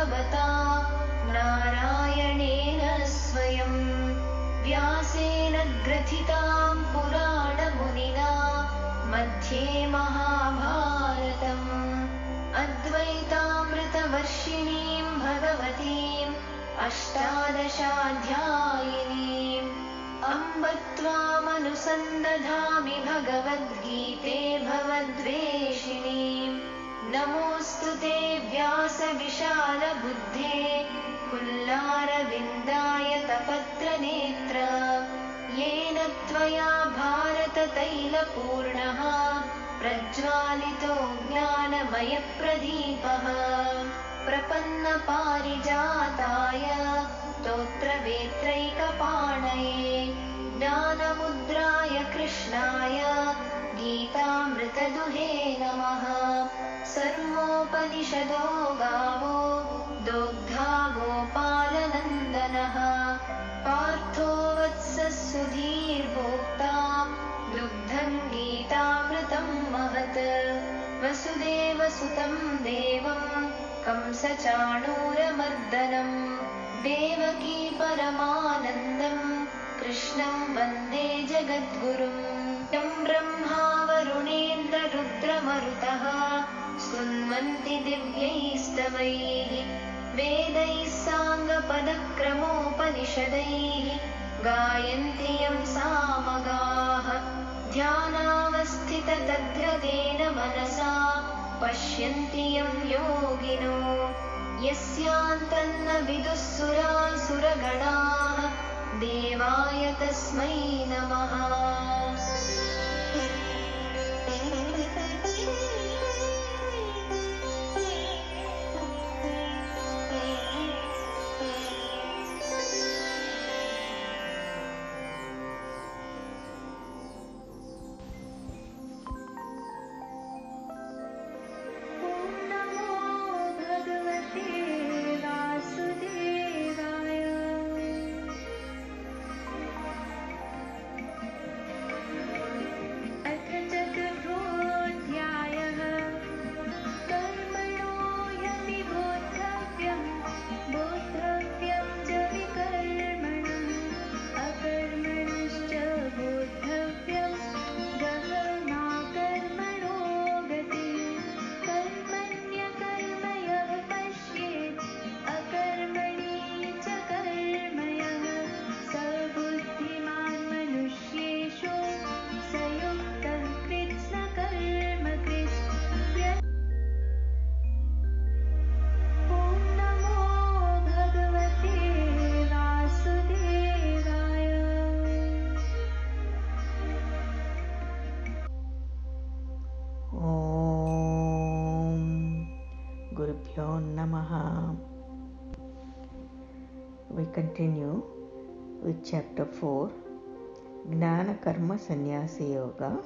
भगवता नारायणेन स्वयं व्यासेन ग्रथितां पुराणमुनिना मध्ये महाभारतम् अद्वैतामृतवर्षिणीं भगवतीम् अष्टादशाध्यायिनीम् अम्ब त्वामनुसन्दधामि भगवद्गीते भवद्वेषिणीम् नमोऽस्तु ते व्यासविशालबुद्धे पुल्लारविन्दायतपत्रनेत्र येन त्वया भारततैलपूर्णः प्रज्वालितो ज्ञानमयप्रदीपः प्रपन्नपारिजाताय स्तोत्रवेत्रैकपाणये ज्ञानमुद्राय कृष्णाय गीतामृतदुहे नमः। सर्वोपनिषदो गावो दोग्धा गोपालनन्दनः पार्थो वत्सः सुधीर्भोक्ता दुग्धं गीतामृतं महत् वसुदेवसुतं देवं कंसचाणूरमर्दनं देवकी परमानन्दं कृष्णं वन्दे जगद्गुरुं यं ब्रह्मा वरुणेन्द्ररुद्रमरुतः स्तुन्वन्ति दिव्यैस्तवैः वेदैः साङ्गपदक्रमोपनिषदैः गायन्ति यं सामगाः ध्यानावस्थिततद्गतेन मनसा पश्यन्ति यं योगिनो यस्यान्तन्न विदुः सुरासुरगणाः देवाय तस्मै नमः। Gurubhyo Namaha. We continue with chapter 4, Gnana Karma Sannyasa Yoga,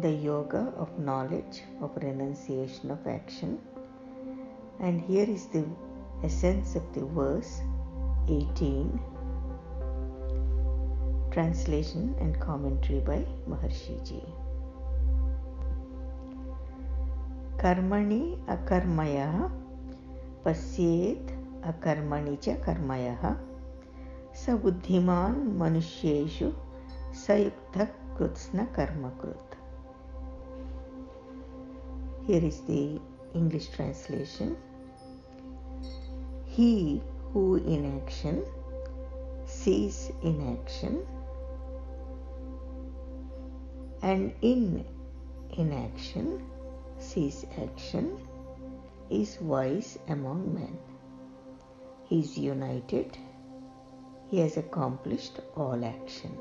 the yoga of knowledge, of renunciation of action. And here is the essence of the verse 18, translation and commentary by Maharshi Ji. Karmani akarmaya pasyet akarmani cha karmaya sabuddhiman manushyeshu sayukta krutsna karmakrut. Here is the English translation. He who in action sees inaction, and in inaction sees action, is wise among men. He is united. He has accomplished all action.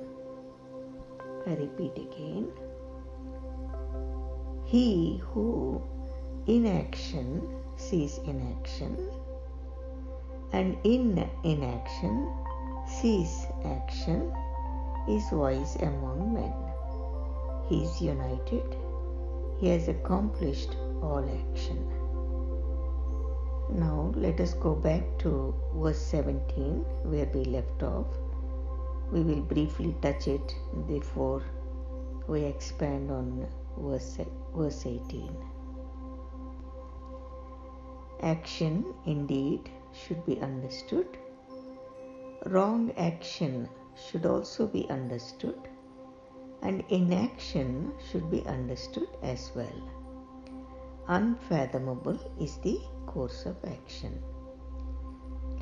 I repeat again. He who in action sees inaction, and in inaction sees action, is wise among men. He is united. He has accomplished all action. Now let us go back to verse 17 where we left off. We will briefly touch it before we expand on verse 18. Action indeed should be understood. Wrong action should also be understood, and inaction should be understood as well. Unfathomable is the course of action.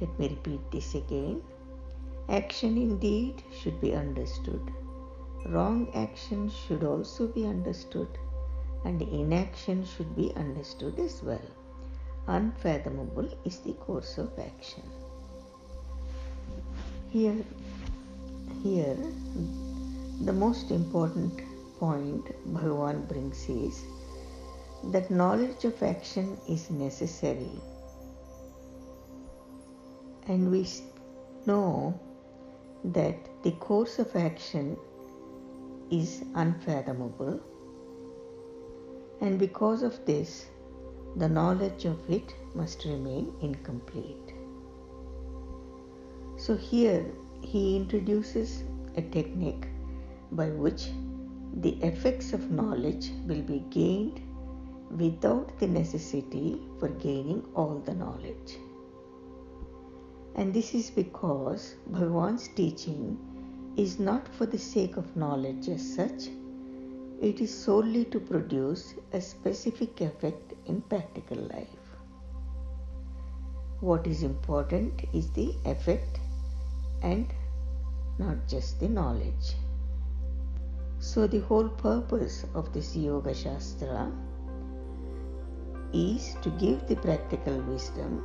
Let me repeat this again. Action indeed should be understood. Wrong action should also be understood, and inaction should be understood as well. Unfathomable is the course of action. Here, the most important point Bhagavan brings is that knowledge of action is necessary, and we know that the course of action is unfathomable, and because of this, the knowledge of it must remain incomplete. So here he introduces a technique by which the effects of knowledge will be gained without the necessity for gaining all the knowledge. And this is because Bhagavan's teaching is not for the sake of knowledge as such. It is solely to produce a specific effect in practical life. What is important is the effect and not just the knowledge. So the whole purpose of this Yoga Shastra is to give the practical wisdom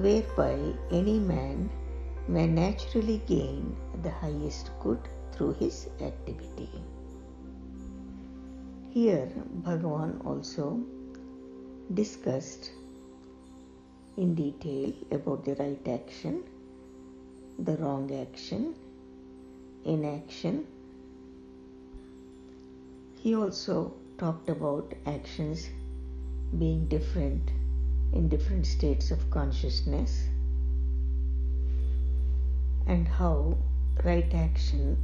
whereby any man may naturally gain the highest good through his activity. Here Bhagavan also discussed in detail about the right action, the wrong action, inaction. He also talked about actions being different in different states of consciousness, and how right action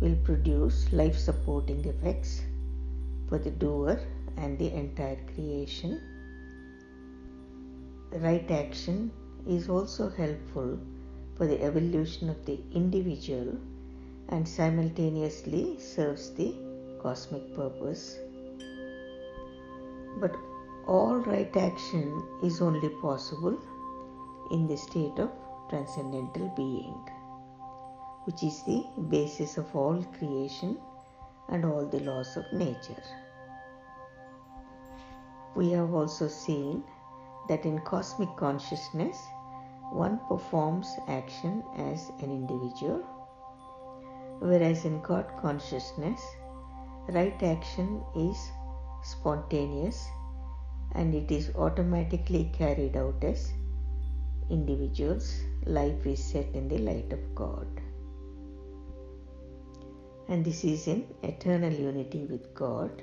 will produce life-supporting effects for the doer and the entire creation. Right action is also helpful for the evolution of the individual and simultaneously serves the cosmic purpose. But all right action is only possible in the state of transcendental being, which is the basis of all creation and all the laws of nature. We have also seen that in cosmic consciousness, one performs action as an individual, whereas in God consciousness, right action is spontaneous and it is automatically carried out as individuals. Life is set in the light of God. And this is in eternal unity with God,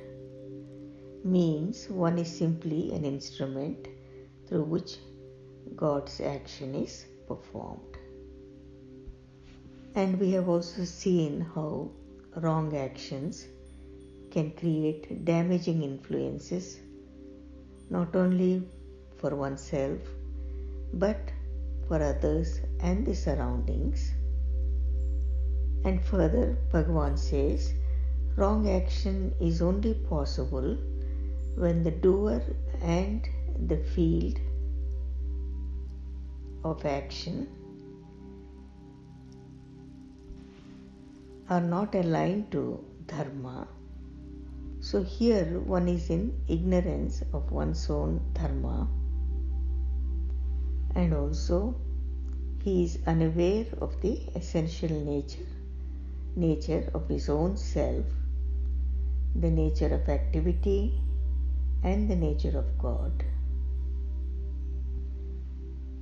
means one is simply an instrument through which God's action is performed. And we have also seen how wrong actions can create damaging influences not only for oneself but for others and the surroundings. And further, Bhagavan says, wrong action is only possible when the doer and the field of action are not aligned to dharma. So here one is in ignorance of one's own dharma, and also he is unaware of the essential nature of his own self, the nature of activity and the nature of God.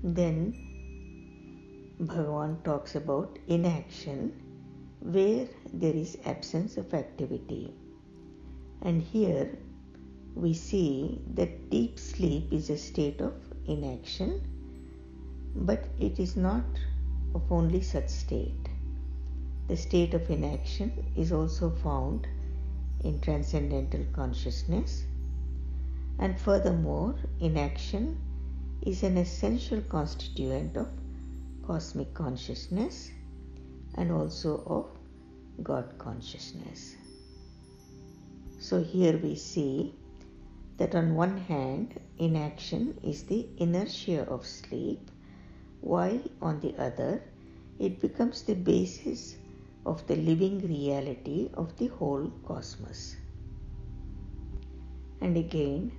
Then Bhagavan talks about inaction, where there is absence of activity. And here we see that deep sleep is a state of inaction, but it is not of only such state. The state of inaction is also found in transcendental consciousness, and furthermore, inaction is an essential constituent of cosmic consciousness and also of God consciousness. So here we see that on one hand, inaction is the inertia of sleep, while on the other, it becomes the basis of the living reality of the whole cosmos. And again,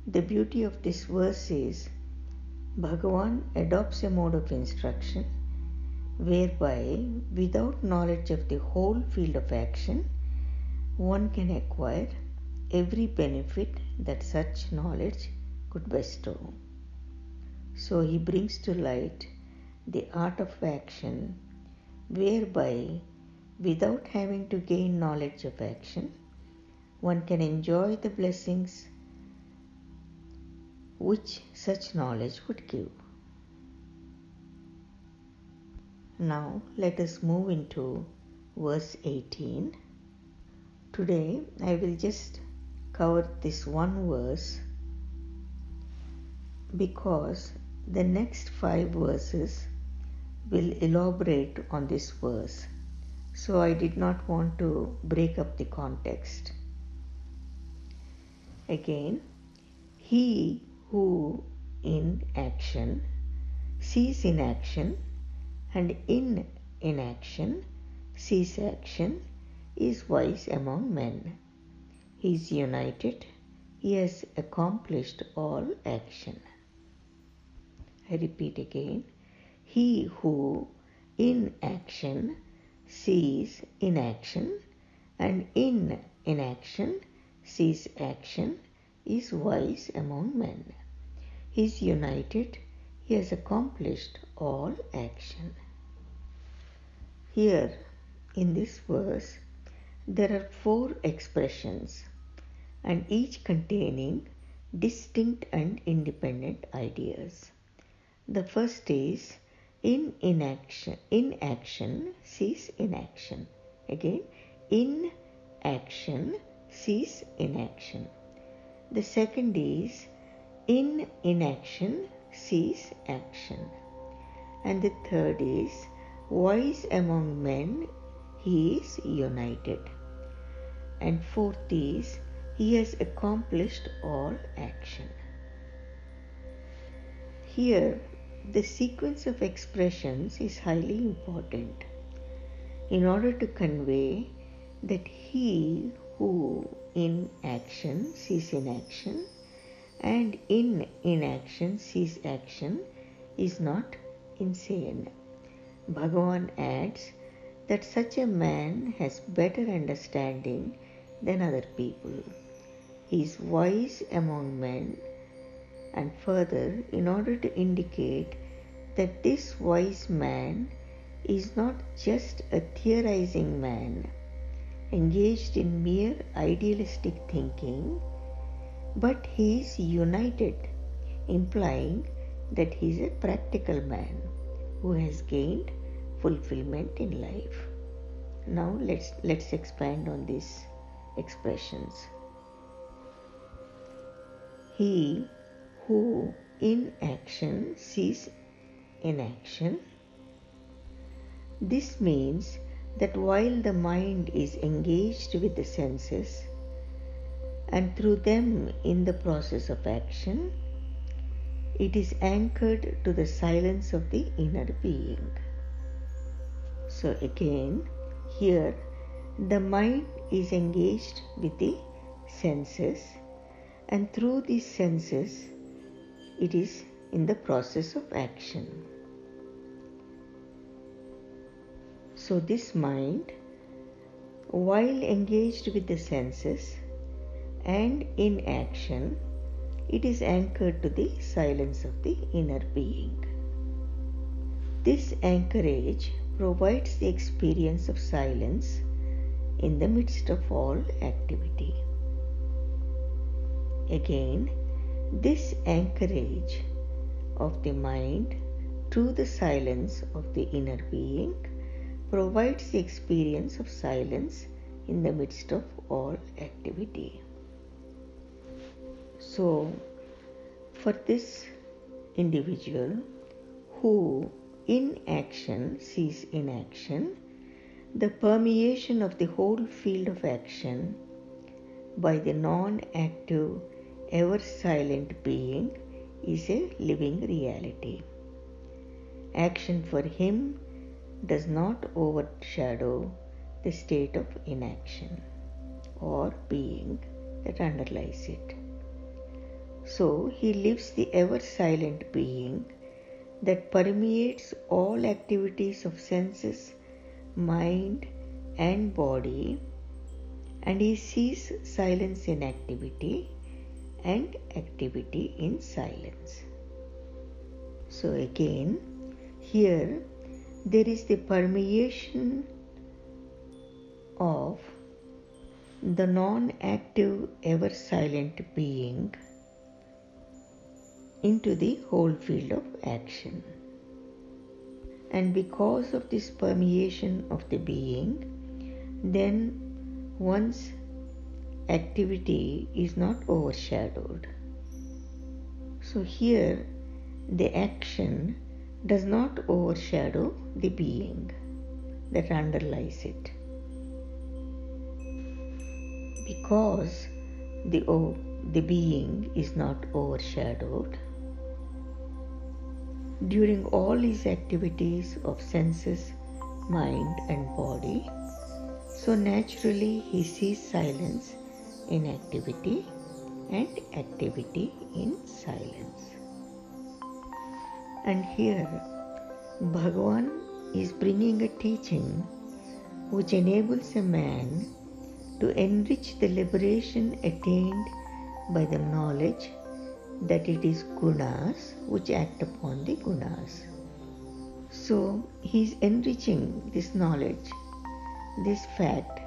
the beauty of this verse is Bhagavan adopts a mode of instruction whereby, without knowledge of the whole field of action, one can acquire every benefit that such knowledge could bestow. So he brings to light the art of action, whereby, without having to gain knowledge of action, one can enjoy the blessings which such knowledge would give. Now let us move into verse 18. Today I will just cover this one verse because the next 5 verses will elaborate on this verse. So I did not want to break up the context. Again, he who in action sees inaction and in inaction sees action is wise among men. He is united, he has accomplished all action. I repeat again, he who in action sees inaction and in inaction sees action is wise among men. He is united, he has accomplished all action. Here in this verse, there are 4 expressions and each containing distinct and independent ideas. The first is in action sees inaction. Again, in action sees inaction. The second is in inaction sees action. And the third is wise among men, he is united. And fourth is he has accomplished all action. Here, the sequence of expressions is highly important in order to convey that he who in action sees inaction and in inaction sees action is not insane. Bhagavan adds that such a man has better understanding than other people. He is wise among men, and further, in order to indicate that this wise man is not just a theorizing man engaged in mere idealistic thinking, but he is united, implying that he is a practical man who has gained fulfillment in life. Now let's expand on these expressions. He who in action sees inaction. This means that while the mind is engaged with the senses and through them in the process of action, it is anchored to the silence of the inner being. So again, here the mind is engaged with the senses, and through these senses it is in the process of action. So this mind, while engaged with the senses and in action, it is anchored to the silence of the inner being. This anchorage provides the experience of silence in the midst of all activity. Again, this anchorage of the mind to the silence of the inner being provides the experience of silence in the midst of all activity. So, for this individual who in action sees in action the permeation of the whole field of action by the non-active, ever-silent being is a living reality. Action for him does not overshadow the state of inaction or being that underlies it. So he lives the ever-silent being that permeates all activities of senses, mind and body, and he sees silence in activity and activity in silence. So again, here there is the permeation of the non-active ever-silent being into the whole field of action. And because of this permeation of the being, then one's activity is not overshadowed. So here the action does not overshadow the being that underlies it. Because the being is not overshadowed, during all his activities of senses, mind and body, so naturally he sees silence in activity and activity in silence. And here Bhagavan is bringing a teaching which enables a man to enrich the liberation attained by the knowledge that it is gunas which act upon the gunas. So he is enriching this knowledge, this fact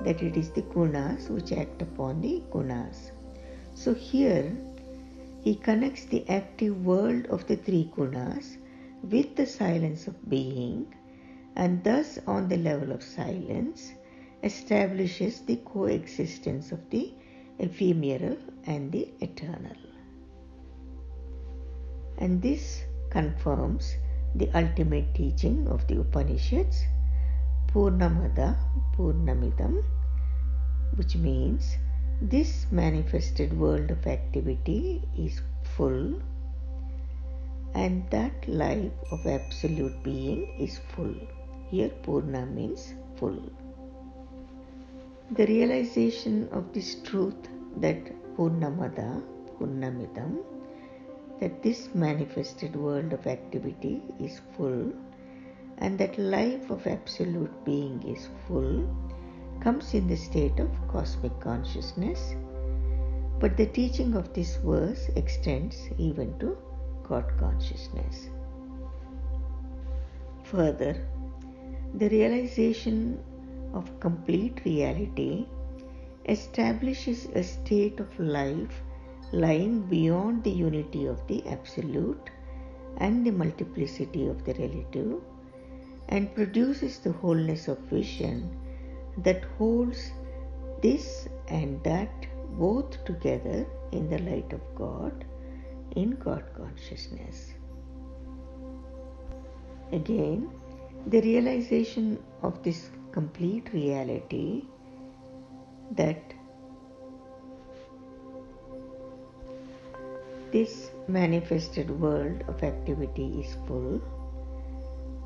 that it is the gunas which act upon the gunas. So here he connects the active world of the three gunas with the silence of being, and thus on the level of silence establishes the coexistence of the ephemeral and the eternal. And this confirms the ultimate teaching of the Upanishads, Purnamada Purnamidam, which means this manifested world of activity is full and that life of absolute being is full. Here Purna means full. The realization of this truth that Purnamada Purnamidam, that this manifested world of activity is full and that life of absolute being is full, comes in the state of cosmic consciousness, but the teaching of this verse extends even to God consciousness. Further, the realization of complete reality establishes a state of life lying beyond the unity of the absolute and the multiplicity of the relative, and produces the wholeness of vision that holds this and that both together in the light of God, in God consciousness. Again, the realization of this complete reality, that this manifested world of activity is full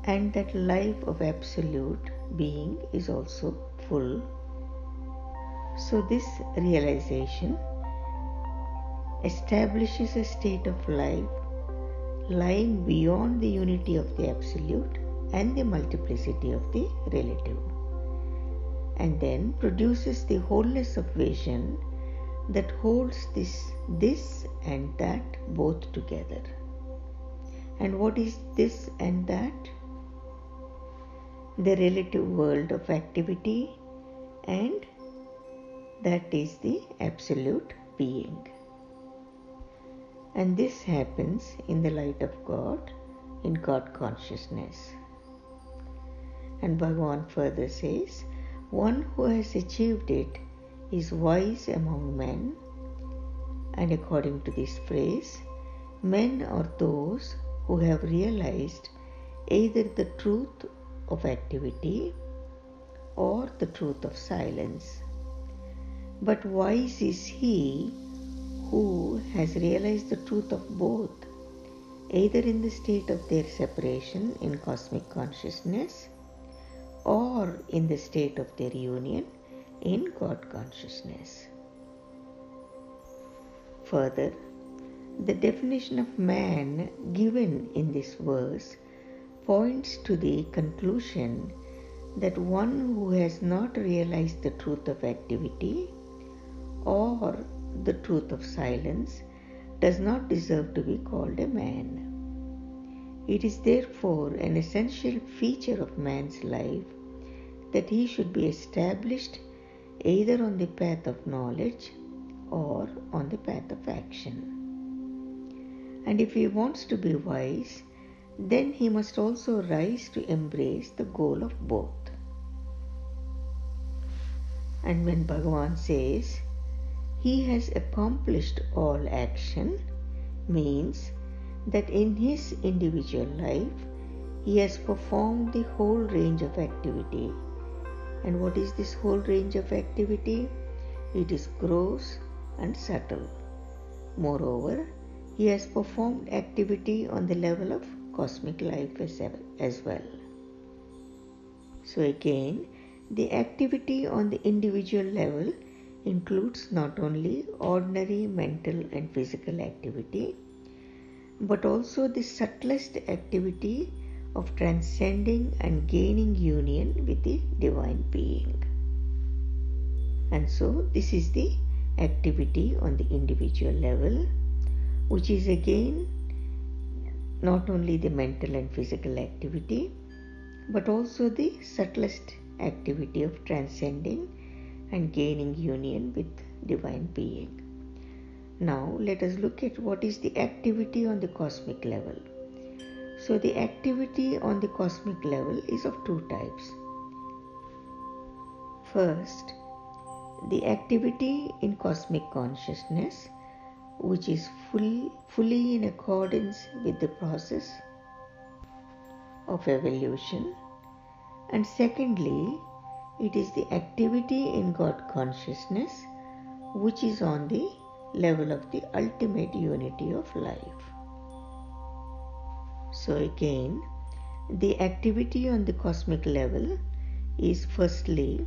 and that life of absolute being is also full. So this realization establishes a state of life lying beyond the unity of the absolute and the multiplicity of the relative, and then produces the wholeness of vision that holds this and that both together. And what is this and that? The relative world of activity, and that is the absolute being. And this happens in the light of God, in God consciousness. And Bhagavan further says, one who has achieved it is wise among men. And according to this phrase, Men are those who have realized either the truth of activity or the truth of silence. But wise is he who has realized the truth of both, either in the state of their separation in cosmic consciousness or in the state of their union in God consciousness. Further, the definition of man given in this verse points to the conclusion that one who has not realized the truth of activity or the truth of silence does not deserve to be called a man. It is therefore an essential feature of man's life that he should be established either on the path of knowledge or on the path of action. And if he wants to be wise, then he must also rise to embrace the goal of both. And when Bhagavan says, he has accomplished all action, means that in his individual life, he has performed the whole range of activity. And what is this whole range of activity? It is gross and subtle. Moreover, he has performed activity on the level of cosmic life as well. So again, the activity on the individual level includes not only ordinary mental and physical activity, but also the subtlest activity of transcending and gaining union with the Divine Being. And so this is the activity on the individual level, which is again not only the mental and physical activity, but also the subtlest activity of transcending and gaining union with Divine Being. Now let us look at what is the activity on the cosmic level. So the activity on the cosmic level is of two types. First, the activity in cosmic consciousness, which is fully in accordance with the process of evolution. And secondly, it is the activity in God consciousness, which is on the level of the ultimate unity of life. So again, the activity on the cosmic level is firstly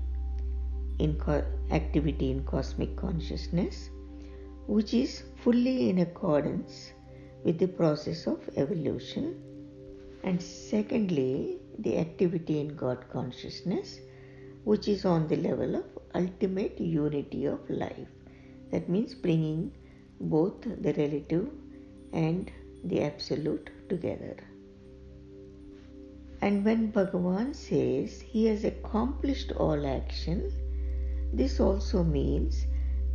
activity in cosmic consciousness, which is fully in accordance with the process of evolution. And secondly, the activity in God consciousness, which is on the level of ultimate unity of life. That means bringing both the relative and the absolute together. And when Bhagavan says he has accomplished all action, this also means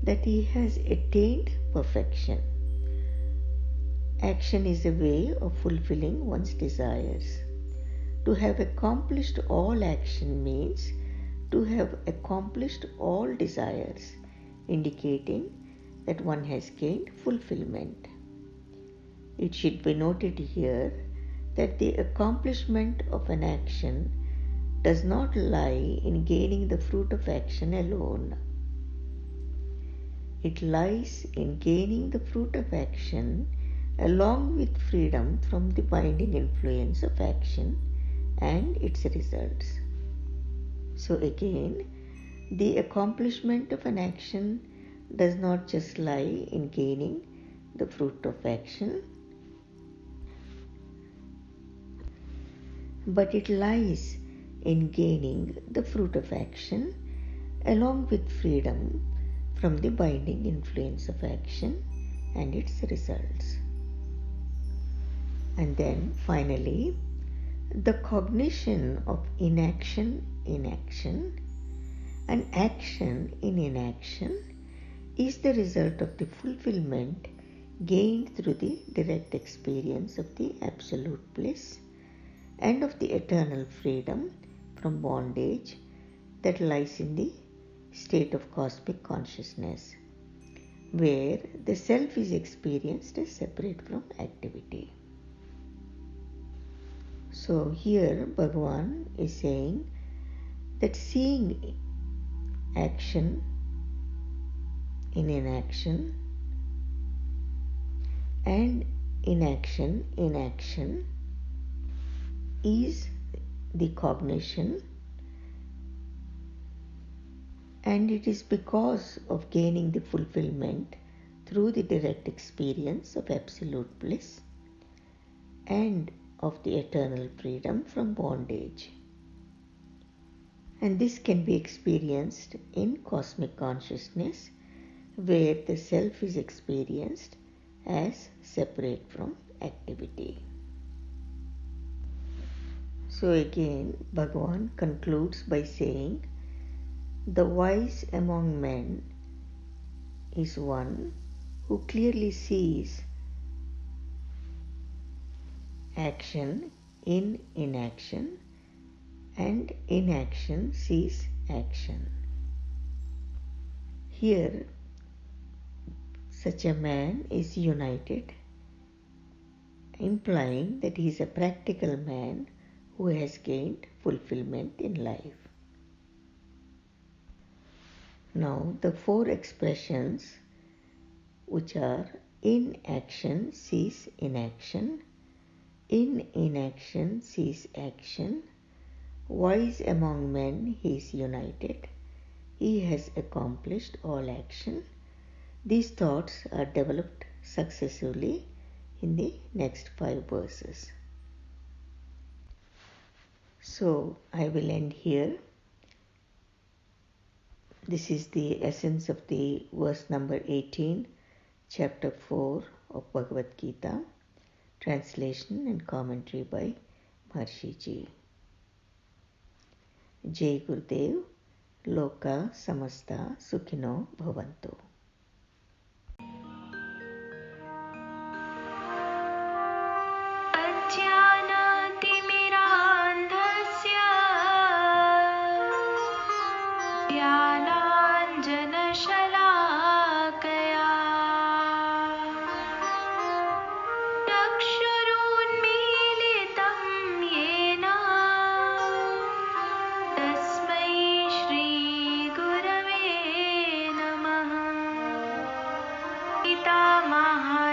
that he has attained perfection. Action is a way of fulfilling one's desires. To have accomplished all action means to have accomplished all desires, indicating that one has gained fulfillment. It should be noted here that the accomplishment of an action does not lie in gaining the fruit of action alone. It lies in gaining the fruit of action along with freedom from the binding influence of action and its results. So again, the accomplishment of an action does not just lie in gaining the fruit of action, but it lies in gaining the fruit of action along with freedom from the binding influence of action and its results. And then finally, the cognition of inaction in action and action in inaction is the result of the fulfillment gained through the direct experience of the absolute bliss and of the eternal freedom from bondage that lies in the state of cosmic consciousness. where the self is experienced as separate from activity. So here Bhagavan is saying that seeing action in inaction and inaction in action is the cognition, and it is because of gaining the fulfillment through the direct experience of absolute bliss and of the eternal freedom from bondage. And this can be experienced in cosmic consciousness, where the self is experienced as separate from activity. So again, Bhagavan concludes by saying, the wise among men is one who clearly sees action in inaction and inaction sees action. Here, such a man is united, implying that he is a practical man who has gained fulfillment in life. Now, the four expressions, which are in action sees inaction, in inaction sees action, wise among men he is united, he has accomplished all action. These thoughts are developed successively in the next 5 verses. So I will end here. This is the essence of the verse number 18, chapter 4 of Bhagavad Gita, translation and commentary by Maharshi Ji. Jai Gurudev, Loka Samasta Sukhino Bhavantu. Pitamah